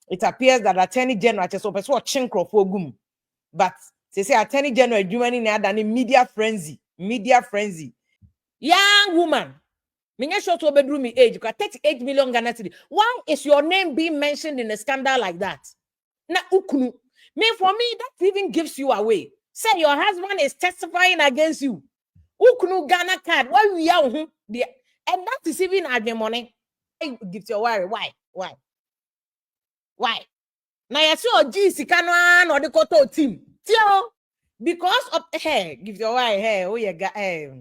it appears that Attorney General just open so chinkro for gum. But they say Attorney General Germany now than a media frenzy. Young woman. Minya short to bedroom me age, you got 38 million Ghana cedi. Why is your name being mentioned in a scandal like that? Na ukunu. For me, that even gives you away. Say your husband is testifying against you. Ukunu Ghana card. Why we are there? And that is even at the money. I give your worry. Why? Now you see G Sikano or the Koto team. Because of give your worry. Oh yeah,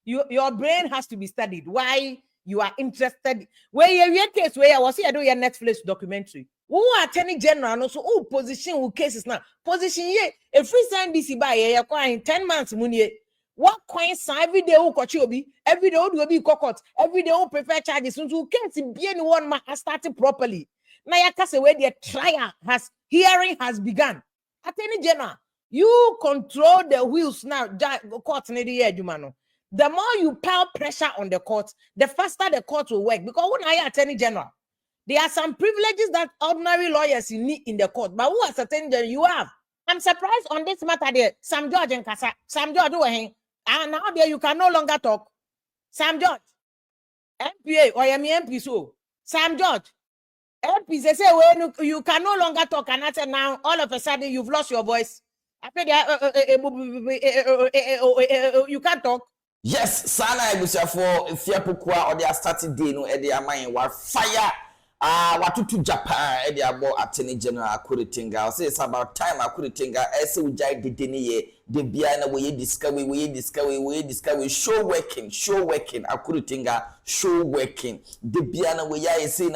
your brain has to be studied. Why you are interested? Where your case where I was here do your Netflix documentary. Who Attorney General and also who position who cases now? Position ye a free sign DC by a coin 10 months money. What coins every day who kochobi, every day will be cockot, every day who prefer charges who can't be anyone has started properly. Now you where the trial hearing has begun. Attorney General, you control the wheels now. Court in the year, Jumano. The more you pile pressure on the court, the faster the court will work. Because when I Attorney General, there are some privileges that ordinary lawyers need in the court. But who as Attorney General you have? I'm surprised on this matter there. Sam George and Kasa. Sam George, and now there you can no longer talk. Sam George, MPA or MP so. Sam George, MP they say when you can no longer talk, and I said now all of a sudden you've lost your voice. After you can't talk. Yes, sana ebusafo efiapokwa or their starting day no e dey aman wa fire watutu Japan e dey abo Attorney General Akuritinga. Say it's about time Akuritinga ese ujai dede ne ye de bia na we discover show working Akuritinga show working de bia na we say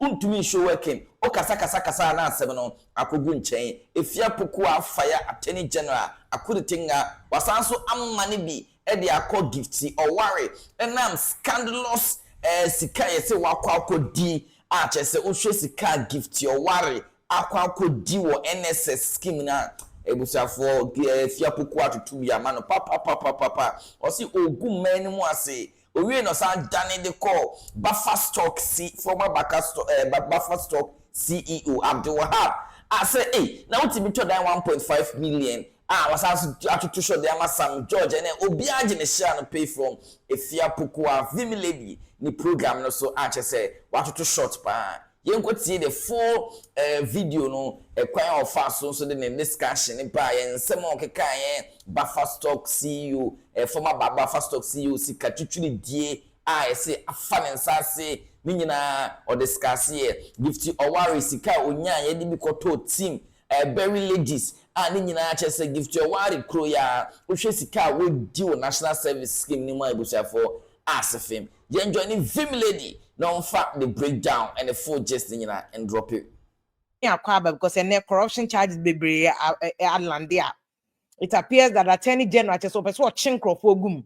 untumi show working o kasa na asem no akogu nchen efiapokwa fire Attorney General Akuritinga wasanso amane bi e de akọ Gifty Oware enam scandalous sika yese wakọ akodi a chese ohwe sika Gifty Oware akọ akodi wo NSS scheme na ebusafo efiapokwa atutu ya mano papa osi ogu mani mu ase owie no san dane de call Buffer Stock former Buffer Stock CEO Abdul Wahab I say now to be told 1.5 million was atutu show there Sam George and obi agene share no pay from efiapokwa vim lady ni program no so ache say watutu short pa yenko tie the full video no kwan of fast so the discussion pa yensem okeka yen Buffer Stock CEO former Buffer Stock CEO sika twitwiri die I say afa nsase ni nyina o discuss here Gifty Oware sika onya ye de bi koto team Berry ladies and nyina chese Gifty Oware kro ya ohwe sika we di o national service scheme ni ma ebusafo asfem ye enjoy ni vim lady no fact the breakdown and the full gist nyina and drop it because the corruption charges bebre Atlantia. It appears that Attorney General just open so chinkro for gum.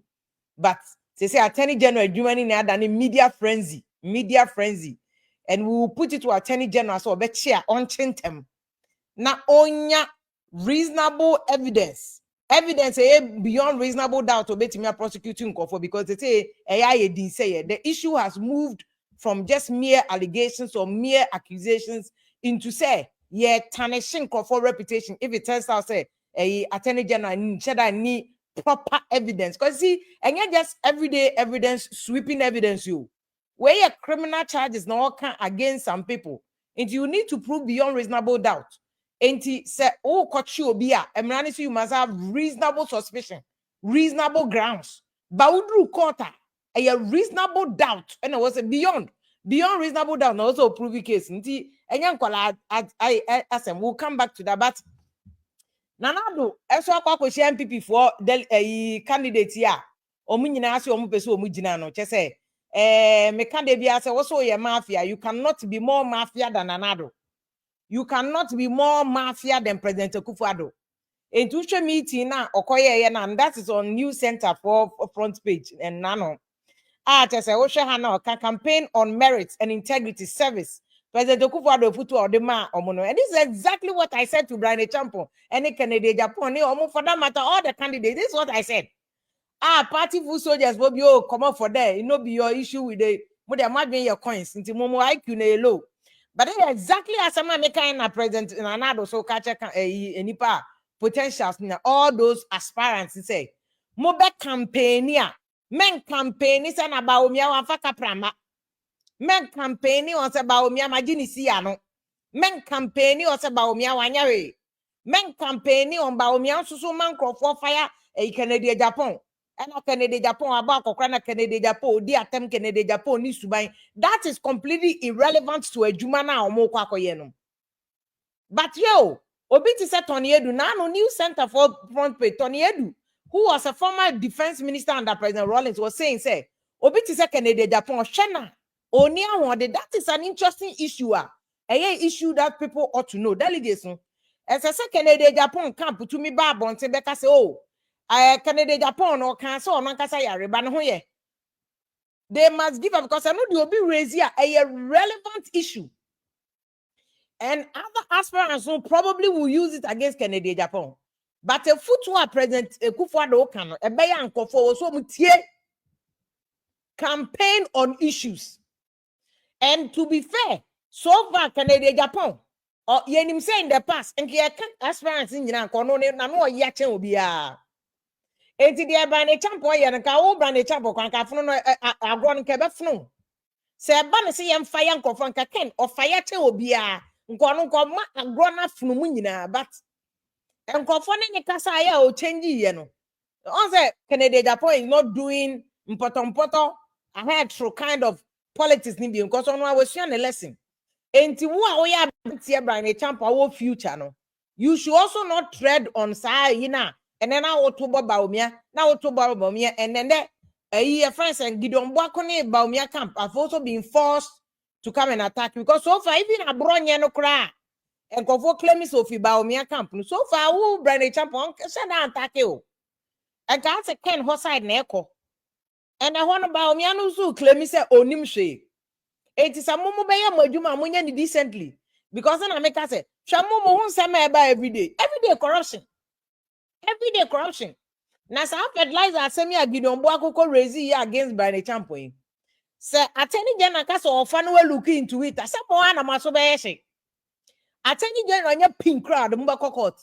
But they say Attorney General Germany now than a media frenzy. And we will put it to Attorney General so bet share on chintem. Na onya reasonable evidence beyond reasonable doubt to bet me prosecuting for because they say AI didn't say it. The issue has moved from just mere allegations or mere accusations into say tarnishing for reputation if it turns out say Attorney General need proper evidence because see and not just everyday evidence sweeping evidence you where your criminal charges now against some people and you need to prove beyond reasonable doubt. And he said, oh, you must have reasonable suspicion, reasonable grounds. Baudru Kota, a reasonable doubt, and it was a beyond reasonable doubt, and also prove case. And we'll come back to that. But Nanado, as well, MPP for the candidate here, Omunina, Omupeso, Mujinano, just say, Mekandebia, also a mafia. You cannot be more mafia than Nanado. You cannot be more mafia than President Akufo-Addo. In social meeting now, Okoye and that is on News Center for front page and nano. Just a campaign on merits and integrity service. President Akufo-Addo put to the man omono. And this is exactly what I said to Brian Champo. Any Canadian Japan, for that matter, all the candidates. This is what I said. Party full soldiers will be come up for there. It no be your issue with the might be your coins. Into Momo IQ low. But then exactly as I'm making a present in another so catch any potentials in all those aspirants say mobe campaignia men campaign is an about me wafaka prama men campaign was about me imagine siano men campaign was about me wanyare men campaign on baumia so man for fire a Canadian Japan and Canada Japan about Kokana Canada Japan di atem Canada Japan ni subai. That is completely irrelevant to a jumana or mokwa yeno. But yo, Obiti said Tony Edu, now no new center for front page. Tony Edu, who was a former defense minister under President Rawlings, was saying, say, Obiti said Canada Japan, Shana, Onia Wande, that is an interesting issue. A issue that people ought to know. Delegation. As I said, Canada Japan camp to me babo and say, Becca say, oh, Canada Japan or cancel or Nankasaya, Rebanoye. They must give up because I know they will be raising a relevant issue. And other aspirants probably will use it against Canada Japan. But a football president, a Kufuado Okano, a Bayan Kofo, so mutie campaign on issues. And to be fair, so far Canada Japan, or Yenim say in the past, and Kia aspirants in Yankono, Nano Yachen will be a. And the Brand Champo, and Kao Brand Champo, Kankafuno, a grown Quebec. Say a banner say I'm fire Kofanka Ken or fire will be a. Nkwano nkoma agrona funumu nyina but enkofo ne kasa ya o change ye no on say Canada Japan is not doing important ahead through kind of politics ni bi because ono we share a lesson enti wo a wo ya tie Brian Champa wo future no you should also not tread on say yina and then na wo to Baumia na wo to Baumia and then your friends and Gideon Bwakone Baumia camp have also been forced to come and attack because so far even a bronya no cry and go for claim so fi Baumia camp so far who Brian Champion said attack you and can't say Ken Hoside Neko and I want Baumia no so claim say onim she it is a mumu be ya madwuma munya ni decently because na make us say shamumu hun sama every day corruption na sa fertilizer asemi Gideon Bwakoko raise against Brian Champion. Say attorney general kasa ofa no look into it asem one na maso be ye attorney general nya pink crowd mbako court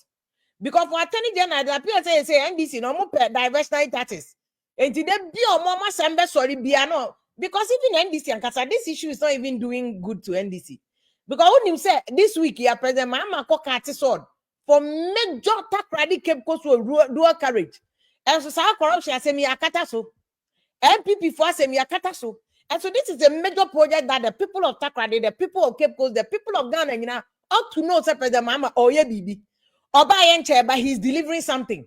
because for attorney general the appear say NDC no mo per diversionary taxes enti dey bi omo ma sembe sorry bia no because even NDC and kasa this issue is not even doing good to NDC because when him say this week ya president mama ko kati sword for major takradi cape coast dual carriage and so sa corruption asemi akata so MPP for asemi akata so. And so this is a major project that the people of Takrady, the people of Cape Coast, the people of Ghana, you know, ought to know, President Mama, oh yeah, baby. Oba yenche, but he's delivering something.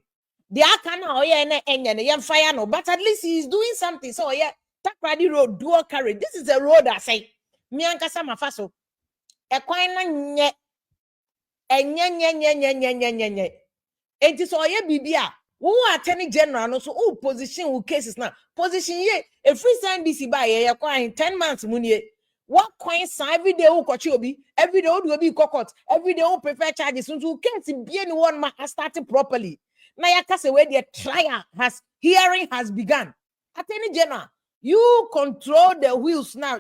The Akana, oh yeah, fire no, but at least he's doing something. So yeah, Takrady Road, dual carriage. This is a road I say. Mianka sama faso. Ekwaina nye. Nye. It is oh yeah, bibia. Who attorney general no so who position who cases now position ye a free sign this by ye in 10 months munye what coin sign every day who kochi obi every day who be court every day who prefer charges so who can't be anyone ma started properly now ya kase where the trial has hearing has begun attorney general you control the wheels now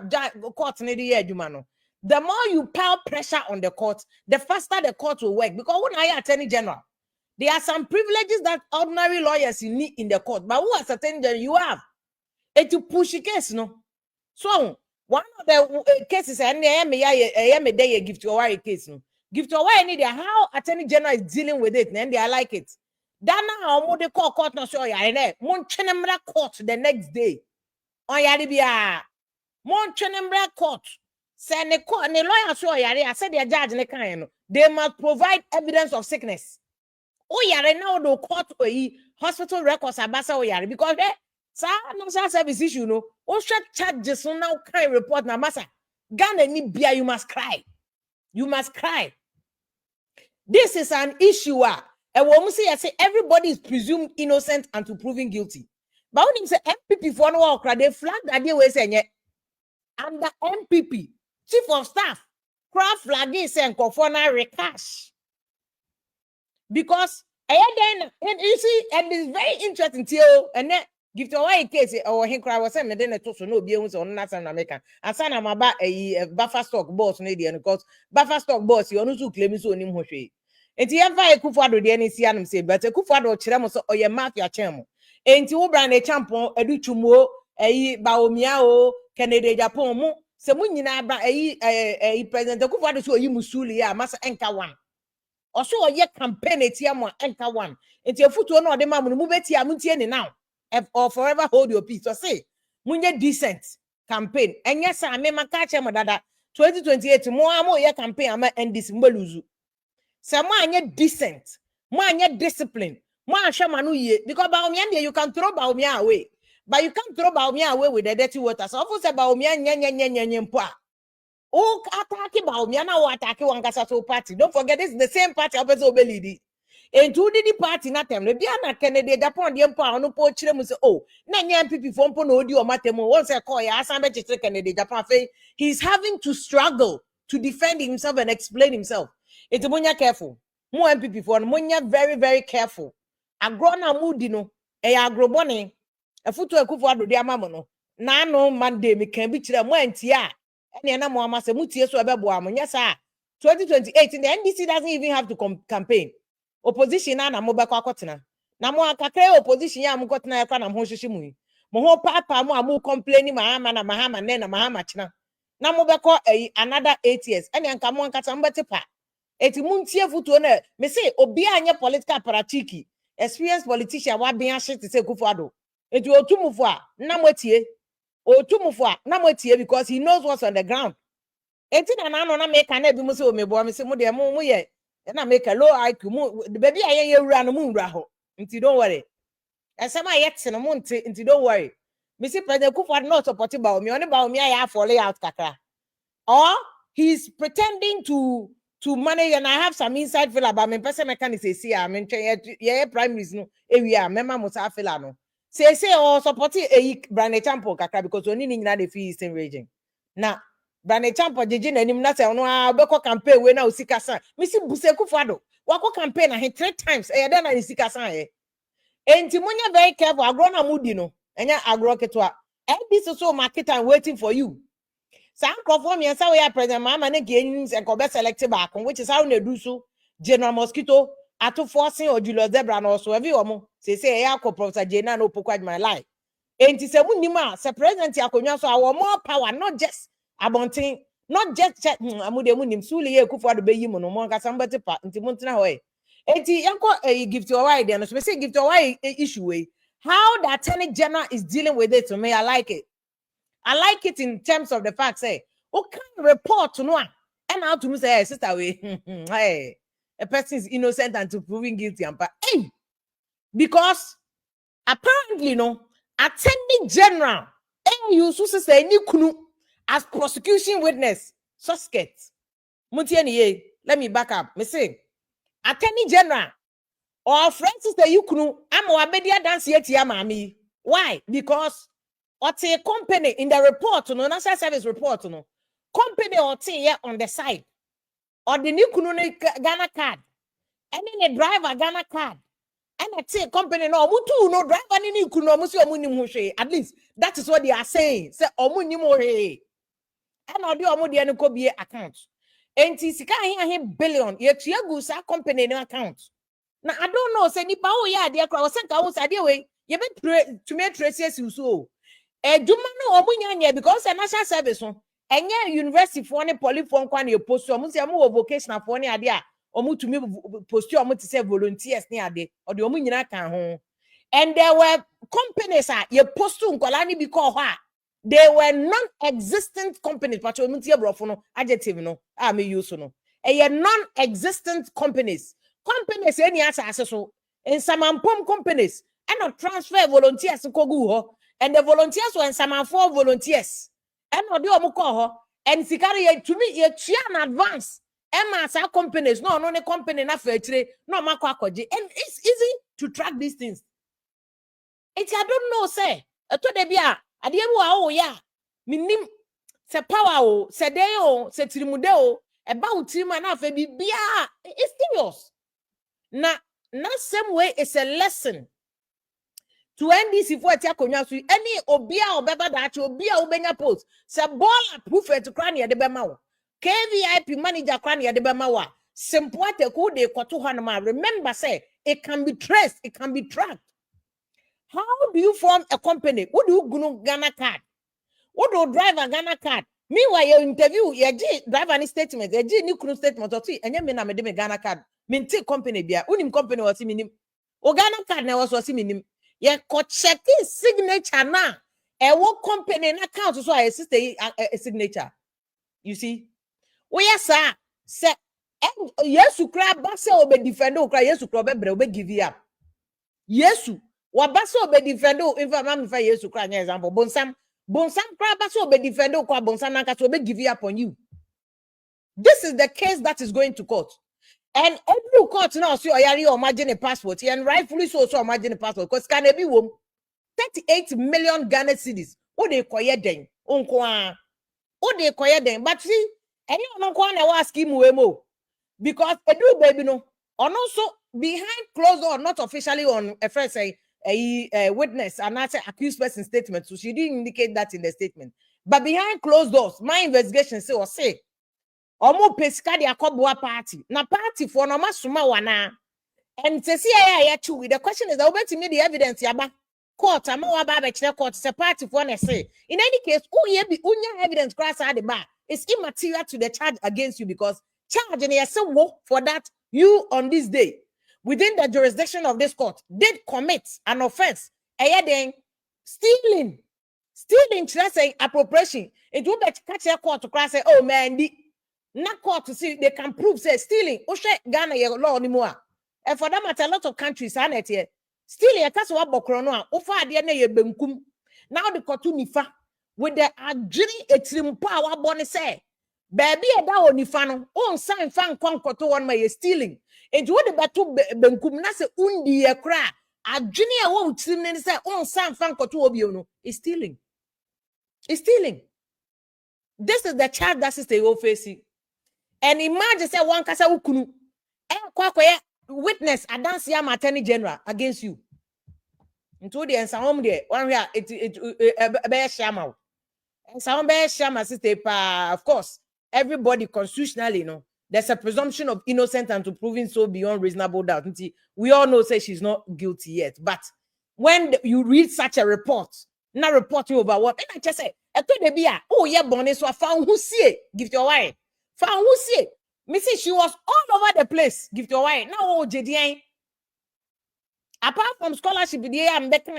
court the more you pile pressure on the court the faster the court will work because when I attorney general there are some privileges that ordinary lawyers need in the court, but who are certain that you have? And to push a case, no. So one of the cases, and I am a day Gifty Oware case. No, Gifty Oware need how Attorney General is dealing with it, and they like it. Dana how more they call court no show ya ene. Mon chenemra court the next day. On yaribia. Mon chenemra court. Say ne court ne lawyer show ya. I said the judge ne can. They must provide evidence of sickness. Oh, yare now the court hospital records are basa yare because national service issue no. Oh, charges now kind report na masa. Ghana ni bia you must cry. You must cry. This is an issue. And when we say everybody is presumed innocent until proven guilty. But when you say MPP for no work, they flag that they were saying and the MPP chief of staff craft flag is saying conforna recash. Because then and you see, and it's very interesting too, and then Gift away case or he cry was saying then to no be on Nasan American. And son am about a buffer stock boss Canadian because buffer stock boss you also claim so him hoshi. And he ever a kufado the NCM say, but a kufado chiramos or your mafia chemo. And you brand a champion, a duchumo, a baomiao, Canada Japan mo. Se mu nyina ba a president kufado so you musuli ya masa enka one. Also ye campaign etiamo enka one. And your foot no de mamu mu beti amuntie now. Or forever hold your peace. So say, munye decent campaign. And yes, I may catch him that 2028 more ye campaign ama end this mboluzu. Some more decent, more discipline, more shamanu ye because baumia you can throw baumia away, but you can't throw baumia away with the dirty water. So often say baumia nya. Oh, attack baumia na attack one kasato party. Don't forget this is the same party opposite obelidi. And two did the party not them. The Biana Kennedy, Japan, the Empire, no poach them say, oh, Nanya people from Pono, or Matemo, once I call ya, Asambe Kennedy, Japan, he's having to struggle to defend himself and explain himself. It's Munya careful. More MPP for Munya very, very careful. A grown amudino, a agrobone, a foot to a kufu de amamono. Nano Monday, me can be chira moentia. And yana Moama Semutia so ababuam, yes, sir. 2028 in the NDC doesn't even have to campaign. Opposition na mobekwa kwotena na mo akakre opposition ya mkotena yakwa na mo hwehwemu mo ho papa mo amu complain mahama na mahama ne na mahama china na mobekọ another 8 years ene anka mo ankata mbete pa eti muntie futuo na me say obi anye political paratiki experienced politician wa bia shit say Kufuado eti otumufo a na motie because he knows what's on the ground eti na no na make na bi mo say o mebo me say mo de mo ye na make a low IQ mu the baby aye wura no mu wura ho nti don't worry esema yet no mu nti don't worry me see President Kufuado not support ba me oni ba me aye fall out kakra or he's pretending to manage and I have some inside feel about me person mechanic say I mean ye primaries no area mema mo sa feel no say or support brand champion kakra because oni ni nyina dey feel eastern region na Brane champo jeje nanim na se ono abekọ campaign we na osikasa me si buse Kufuado wako campaign na he 3 times e dey na osikasa e enti munya very careful agro na mudi no enya agro ketwa this so market and waiting for you san crofo me say we are president mama na gains and go be select back which is how na do so General Mosquito ato forcing or Julius Zebra no so every omo say e akọ Professor Jena no pokwa my life enti se munima se president akonwa so our more power not just abontin not just amude munim sule ye Kufuado be yi no mo nkasa mbete pa nti muntina ho enti yanko Gifty Oware dey no so say Gifty Oware issue way how the Attorney General is dealing with it to me I like it in terms of the fact say what kind of report no and how to me say sister way hey a person is innocent and to proving guilty and hey because apparently no Attorney General you so say ni kunu as prosecution witness suspect muntie let me back up me say Attorney General or Francis the Yukunu am media dance yet mami why because what's a company in the report no national service report no company or on the side or the Yukunu Ghana card and then the driver Ghana card and a company no mutu no driver ni Yukunu musi omunim at least that is what they are saying say omunim ho and odi omo de no kobie account enti sika hin billion ye tuagu sa company no account na I don't know say nipa o ya de kra o senka o sa de we ye be to me trace so eduma no omo nyanya because a national service so enye university for ne poly for kwa na post omo se mo vocational for ne ade a omo to me post omo to say volunteers ne ade o de omo nyina kan ho and there were companies ye post nkola ni bi ko ho a they were non-existent companies. But adjective no, I may use no. A non-existent companies. Companies any answer so in some companies and not transfer volunteers to Kogu and the volunteers were in some 4 volunteers and not do Moko and Sikari to me ye in advance. Emma sa companies no company na fetre no makwakoji and it's easy to track these things. It's I don't know say to de bia ademu a o ya minim se power o se dey o se tirimude o e ba utirima na afa bibia it's serious na same way it's a lesson to NDC for tia konya so any obia obeba that obia obenya post se ball proof to cran ya de bema wo KVIP manager cran ya de bema wa simple te ko de koto hanoma. Remember say it can be traced, it can be tracked. How do you form a company? What do you gunu Ghana card? What do you drive a Ghana card? Meanwhile, your interview, your driver any statement, your new crew statement or two, and you mean I'm a Ghana card. Mean take company bia. Unim company was minim. O Ghana card na was minim. Ye ko check signature na. E wo company na account so I assist a signature. You see? Oh yes, sir. Say yes, you cry basse obe defend o cry yes you cry be obe give you up. Yes, wa basse obe defend o in fact mam fa yes you cry example. Bonsam cry basse obe defend o kwa bonsam na ka so obe give you up on you. This is the case that is going to court. And every court now see oyari or imagine a passport and rightfully so imagine a passport because can be wom 38 million Ghana cedis. O de koye den onko o de koye den but see any onko na ask him mo because edu baby no and also behind closed door not officially on a first a witness and not accused person statement, so she didn't indicate that in the statement, but behind closed doors my investigation say omo pesika de akobua party na party for no masoma wana and say ya chu the question is that me the evidence yaba court ama wa ba be court say party for na say in any case uye bi unya evidence cross at the bar is immaterial to the charge against you because charge and yes for that you on this day within the jurisdiction of this court did commit an offense then stealing saying appropriation it will be catch a court to cross say oh man not court to see they can prove say stealing Ghana ye law anymore and for that matter a lot of countries are not here stealing a case what bokrono ofa ade na ye benkum now the court nifa with the agiri etrim power boni say baby e da onifa no on sign fan kwankoto one ma ye stealing and what the betu benkum na say undi ye kra agini e wo utrim ne say on sign fan koto obi no is stealing. This is the charge that is the facing. And imagine say one kasa ukunu kwa witness adansi am attorney general against you. Into the ensawom there one here it be shama. Ensawom be shama sister pa of course everybody constitutionally there's a presumption of innocent and to proving so beyond reasonable doubt. We all know say she's not guilty yet, but when you read such a report, not reporting over what and I just say oh yeah bonnet so I found who see Gifty Oware. Found who see Missy, she was all over the place. Gifty Oware. Now, oh, JDN. Apart from scholarship, I'm betting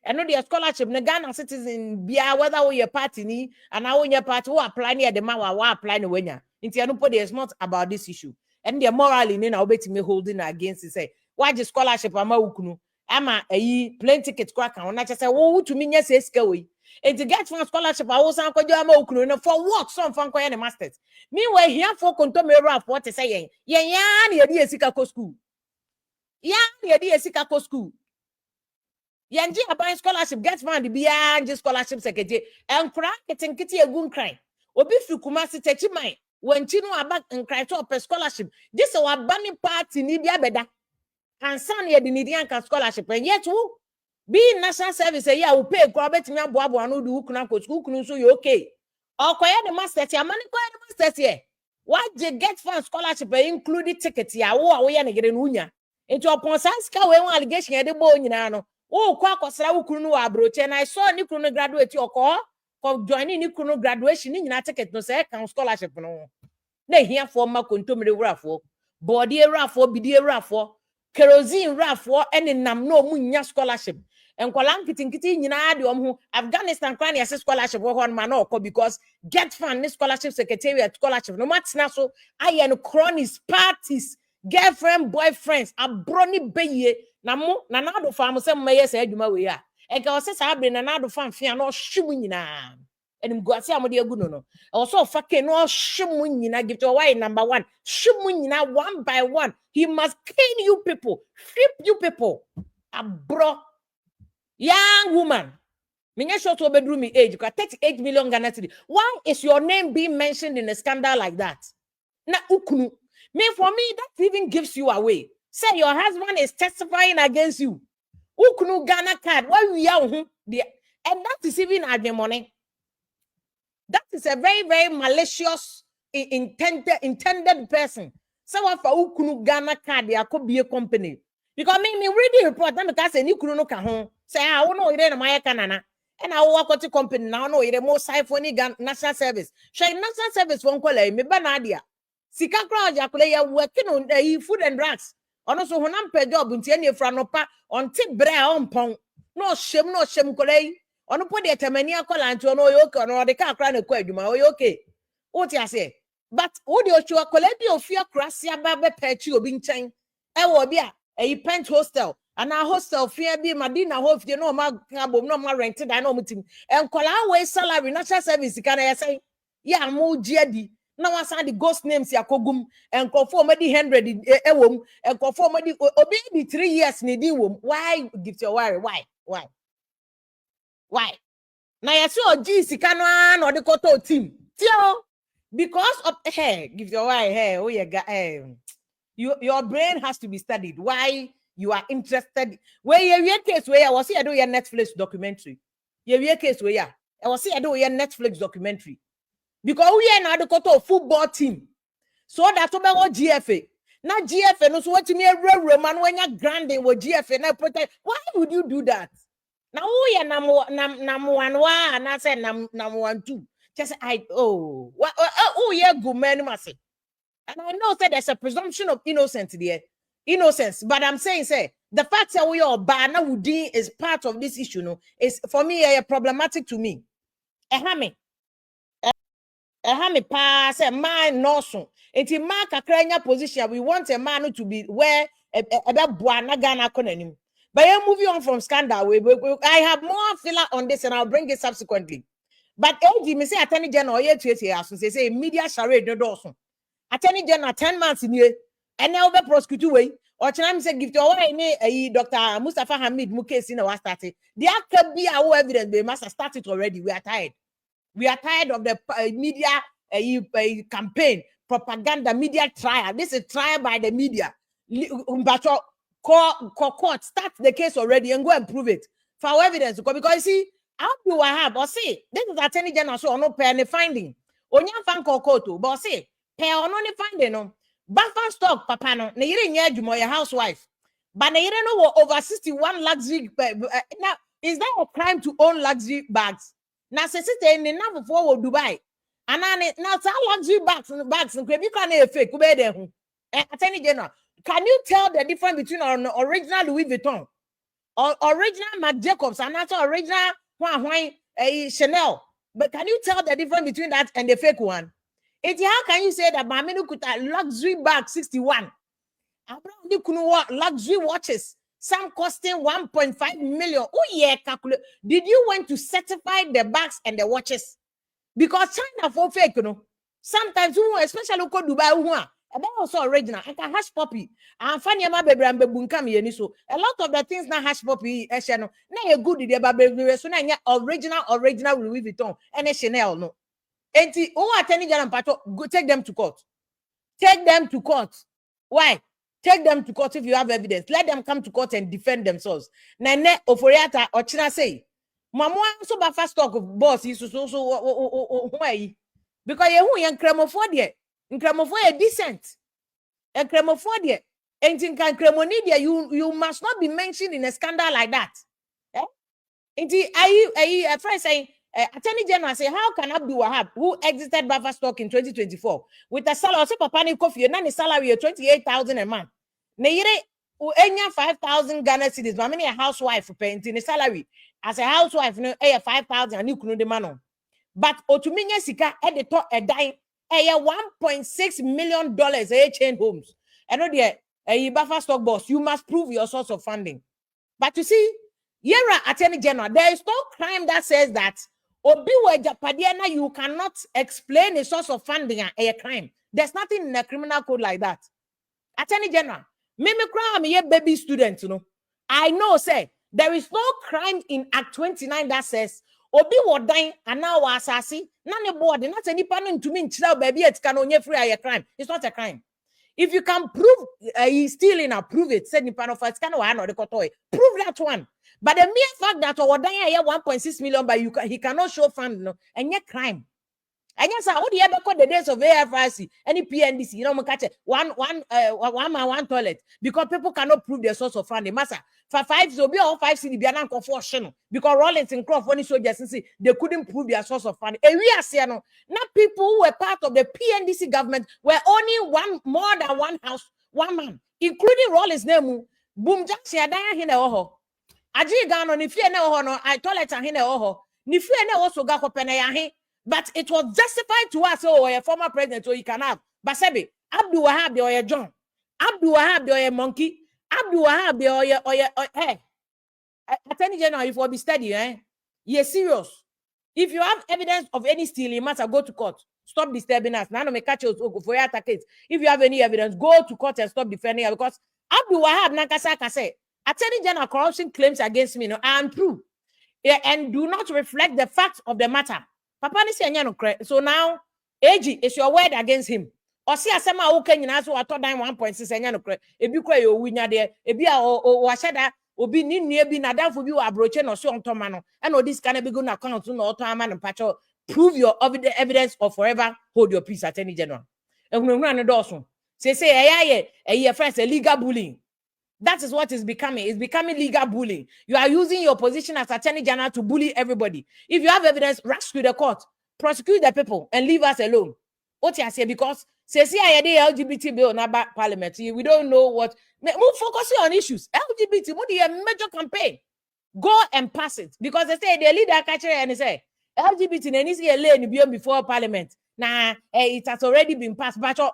I know the scholarship, the Ghana citizen, be whether your party ni, and now your party who apply near the man who apply the winner. Into nobody is not about this issue. And the moral in our betting me holding against it. Say, why the scholarship? I'm a plane ticket cracker. And I just say, oh, to me, yes, escape. And to get from scholarship, I was uncle for what some fun and masters. Meanwhile, here for contomera of what is saying. Yeah, school. Yeah, school. Yanji about scholarship, get found beyond the scholarship secretary, and crack it and kitty a goon cry. Obi Fukumasi techi mine when Chino about and cry to a scholarship. This is our bunny party, Nibia Beda. And son here the Nidian scholarship, and yet who? Being national service, yeah, will pay Corbett me Bobo and do school, so you okay. Or quiet the master, your money quiet the master here. Why they get for scholarship included tickets here? Oh, we are getting unya. Into a ponsanska way one allegation at the bone, oh, Quackosra Ukunu abroach, and I saw Nikuno graduate your call for joining Nikuno graduation in a ticket no second scholarship. No, they here for my contumely raffle, body raffle, be raffle, kerosene raffle, and in nam no munya scholarship. And Kwalankitin who Afghanistan cranny as a scholarship one man because get fund this scholarship secretariat scholarship. No matter now, so I and cronies, parties, girlfriend, boyfriends, a brony baye, Namo, Nanado farm, some may say, you may are. And I says, I've been another farm, fear no shooing na. And Guasiamo dear good no. Also, fucking no shooing I give to away number one. Shooing one by one. He must cane you people, flip you people. A bro. Young woman, me sure to bedroom me age, you got 38 million Ghana cedi. Why is your name being mentioned in a scandal like that? Na ukunu. Me for me, that even gives you away. Say your husband is testifying against you. Ukunu Ghana card, why we are the and that is even at the money. That is a very, very malicious intended person. Someone for Ukunu Ghana card, there could be a company. Because me read the report, I'm because you couldn't look at home. Say, I won't know it in my canana. And I walk out to company now, no, it's more siphony national service. Shay national service won't call me Banadia. Sika crowd, Yakulea working on food and drugs. And also, when I'm paid job in Tiania Franopa on tip brea on pong. No shame, colay. On put the Tamania Colan to no yoke or the car crying a quaduma, okay. What I say? But would you show a collective of fear crassia baby pet you being chained? Will be a pent hostel. And our hostel fear be Madina hope you know my cabo no more rented. I know him and call our way salary national service. Can I say? Yeah, more jedi. Now I saw the ghost names Yakogum and conform the 100 ewom and conform the obey 3 years needy womb. Why give your worry? Why? Now you saw G Sikano or the Koto team. Tio, because of give your why hey, oh yeah, your brain has to be studied. Why you are interested? Where your case where I was here do your Netflix documentary. Your case where I was here do your Netflix documentary. Because we are now the Koto football team. So that's about GFA. Now GFA knows what to me a real man when you're grinding with GFA. Now protect. Why would you do that? Now we are number one, and I said number 1 2. Just yeah, good man must say. And I know that there's a presumption of innocence there. Innocence. But I'm saying, say, the fact that we are Bana Woody is part of this issue, no, is for me problematic to me. Pass a man no so. It's in mark a crania position. We want a man to be where about Buana Ghana Konanim. But I'm moving on from scandal. I have more filler on this and I'll bring it subsequently. But AG, me say Attorney General, say media charade no doson. Attorney General 10 months in here, and now the prosecutor way. Or Chanam say Gifty Oware Dr. Mustafa Hamid Mukes in our started. There could be our evidence, they must have started already. We are tired. We are tired of the media campaign, propaganda, media trial. This is trial by the media. Court start the case already and go and prove it for our evidence. Because you see, how do I have or see this is Attorney General so no pay any finding. Onya fan court, but see, pay on only finding no. Buffer stock, papa no. Ne yire nye jumo your housewife. But ne yire no over 61 luxury. Now, is that a crime to own luxury bags? Now, say in the number for Dubai. And now, luxury bags and you can't fake. Attorney General, can you tell the difference between an original Louis Vuitton or original Marc Jacobs and also original Chanel? But can you tell the difference between that and the fake one? How can you say that Maminu could have luxury bag 61? Luxury watches, some costing 1.5 million. Oh yeah, calculate. Did you want to certify the bags and the watches? Because China for fake, you know. Sometimes, especially local Dubai, also original. I can hash poppy. And funny my baby and babunkami so. A lot of the things now hash poppy, now you good baby. So now original Louis Vuitton and a Chanel no. And Attorney General Pato, go take them to court. Take them to court. Why? Take them to court if you have evidence. Let them come to court and defend themselves. Nene Oforiata or China say, Mamma so buffer stock of boss is so why? Because you young cremophobia. In cremophobia decent. A cremophobia. And in cremonidia, you must not be mentioned in a scandal like that. A friend saying, Attorney General say, how can Abdul Wahab, who exited buffer stock in 2024, with a salary of Papani Kofi, and a salary of 28,000 a month? Neyere, enya 5,000 Ghana cedis, but many a housewife painting a salary as a housewife, no, 5,000 and you couldn't demand. But Otuminya Sika at the top a dime, $1.6 million a chain homes. I know a buffer stock boss, you must prove your source of funding. But you see, Yera Attorney General, there is no crime that says that Obiwe Japadiana, you cannot explain a source of funding a crime. There's nothing in the criminal code like that. Attorney General, Mimi crime a baby student, you know. I know, say, there is no crime in Act 29 that says Obi will die and now assassin, none board, not any panel to me, child baby, it can only free a crime. It's not a crime. If you can prove he's stealing, prove it. Said Nipan of first kind of one or the kotoy. Prove that one. But the mere fact that Owadanya 1.6 million, but he cannot show fund, no, and yet crime. And yes, how do you ever call the days of AFRC, any PNDC, you know, catch one man, one toilet, because people cannot prove their source of funding. Massa, for 5 so be all 5 city, be an uncle for because Rollins and Croft, when soldiers, they couldn't prove their source of funding. And we are saying, no, not people who were part of the PNDC government were only more than one house, one man, including Rollins' name, Boom Jackson, Hine Oho. Aji Gano, if you know, no, I toilet and Hine Oho, Nifu also got up and but it was justified to us, oh, a former president, so you can have. But Sebi, Abdul Wahab, the John. Abdul Wahab, the monkey. Abdul Wahab, the hey. Attorney General, if you be steady, you're serious. If you have evidence of any stealing, you must go to court. Stop disturbing us. Now, no, catch us for your attack. If you have any evidence, go to court and stop defending us. Because Abdul Wahab, Nakasaka say, Attorney General corruption claims against me, no, are untrue. And do not reflect the facts of the matter. Papa ni say no credit. So now, AG is your word against him. Or see asema okay nyina so ato dan 1.6 enya no credit. Ebi kwa ye owinya de. Ebi a o hada obi ni nua bi na danfo bi wa abroche no so ontoma no. And all this can be go na account no auto ama no pacho. Prove your evidence or forever hold your peace, Attorney General. Ehunhuna ne doso. Say ye friends illegal bullying. That is what is becoming. It's becoming legal bullying. You are using your position as Attorney General to bully everybody. If you have evidence, rush to the court, prosecute the people, and leave us alone. What you say? Because say the LGBT bill in Parliament. We don't know what. Move focusing on issues. LGBT, what a major campaign. Go and pass it because they say they lead a catcher and they say LGBT needs a lane before Parliament. Nah, it has already been passed. But tell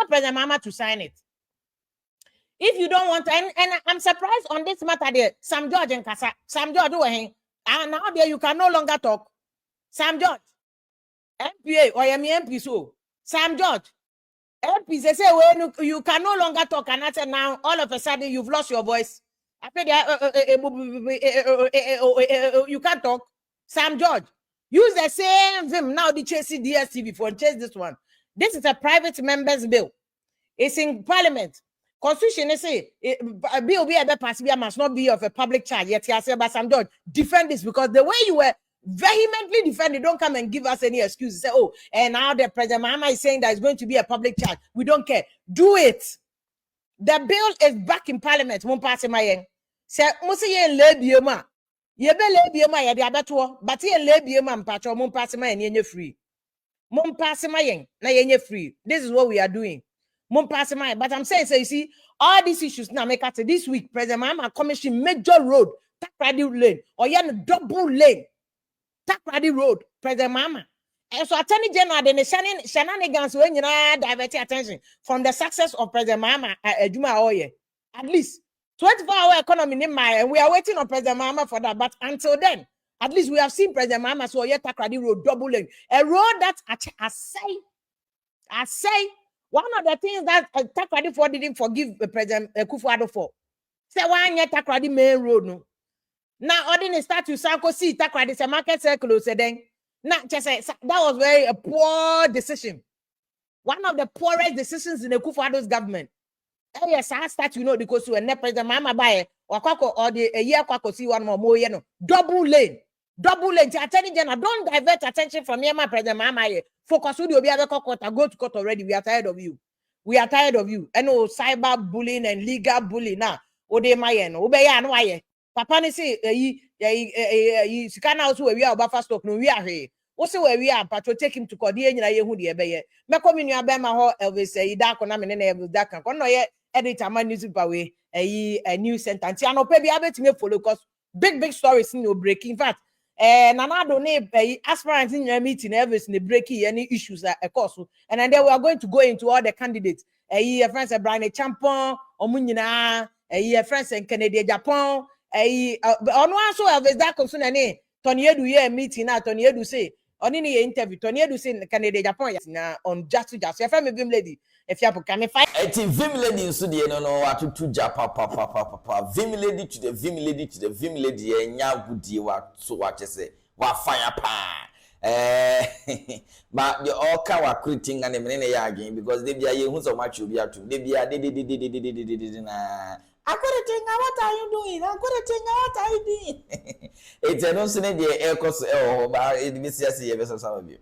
President Mama to sign it. If you don't want to, and I'm surprised on this matter there, Sam George and Kasa, Sam George, and now there you can no longer talk. Sam George, MPA or MP so. Sam George, MP, they say when you can no longer talk, and I said now all of a sudden you've lost your voice. I said you can't talk. Sam George, use the same vim now the chase DSTV for chase this one. This is a private members bill. It's in Parliament. Constitution say bill be a pass must not be of a public charge. Yet I say, but Sam George, defend this because the way you were vehemently defending, don't come and give us any excuses. Say, oh, and now the President Mahama is saying that it's going to be a public charge. We don't care. Do it. The bill is back in Parliament. Won't pass my yen. Say, Musi ye lebioma. Ye be lebioma ye de abeto, but ye lebioma mpacho won't pass my yen free. Won't pass my yen na yen free. This is what we are doing. But I'm saying, so you see, all these issues now make it this week. President Mahama commission major road, Takrady lane, or yan double lane, Takrady road, President Mahama. And so Attorney General, the shenanigans when you know divert attention from the success of President Mahama Juma Oware. At least 24-hour economy in my, and we are waiting on President Mahama for that. But until then, at least we have seen President Mahama so yeah, Takrady road double lane, a road that I say. One of the things that Takrady for didn't forgive President Kufuor for. Say one year Takrady main road no. Now ordinary start to Sanko see Takrady say market circle say then. Now just say that was very a poor decision. One of the poorest decisions in the Kufuor's government. Yes, I start you know because when President Mahama buy or the a year kwako see one more you know double lane. The Attorney General don't divert attention from Yema President Mahama. Focus on the go to court already. We are tired of you. And no cyber bullying and legal bullying now. Ode mayen, obeya no aye. Papa ni say you can also we are buffer stock no we are here. Also where we are, but to take him to court. Ye nyina ye hu de ebeye. Me come in your bema ho Elvis ida ko na me ne Elvis da kan. Ko no ye editor man newspaper we a new sentence. And ope bi abetime follow cause big stories in no breaking. In fact, Nana donate aspirants in your meeting, everything, the breaking any issues a course. And then we are going to go into all the candidates. Friends are Brian Champon, Omunina, friends in Canada, Japan, on one so of that concern any Tony Edu ye meeting now, Tony Edu say, on any interview, Tony Edu say Canada, Japan, on just your friend with him lady. If you have can fight a vim lady in Sudan, no, what to Japa, papa, vim lady to the vim lady, and ya would you what so what you say, what fire pan. But the all ka Akuritinga ne me ne ya again because they be a hu so much obi atum they be a de na Akuritinga, what are you doing? Akuritinga, what are you doing? It's a no sene de e course but it be see e be so some of you.